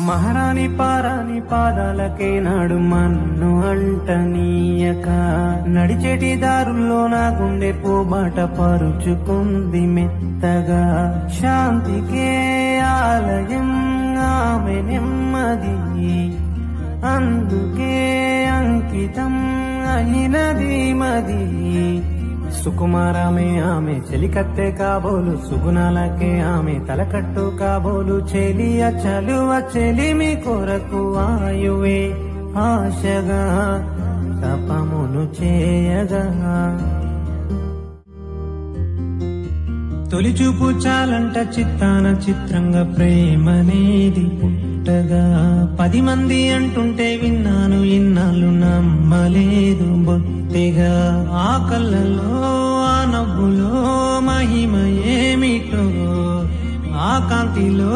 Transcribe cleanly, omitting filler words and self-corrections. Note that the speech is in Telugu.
మహారాణి పారాని పాదాలకే నాడు మన్ను అంటనీయక నడిచేటి దారుల్లో నా గుండె పోబాట పరుచుకుంది మెత్తగా. శాంతికే ఆలయం ఆమె నెమ్మది, అందుకే అంకితం అయినది మది. సుకుమారమే ఆమె చెలికత్తె కాబోలు, సుగుణాలకే ఆమె తలకట్టు కాబోలు. చెలియ చలువ చెలిమి కొరకు ఆయువే ఆశగా తపమును చేయగా. తొలిచూపు చాలంట చిత్తాన చిత్రంగా ప్రేమనేది పుట్టగా. 10 మంది అంటుంటే విన్నాను ఇన్నాళ్ళు నమ్మలేదు బొత్తిగా. ఆ కళ్ళలో ఆ నవ్వులో మహిమ ఏమిటో, ఆ కాంతిలో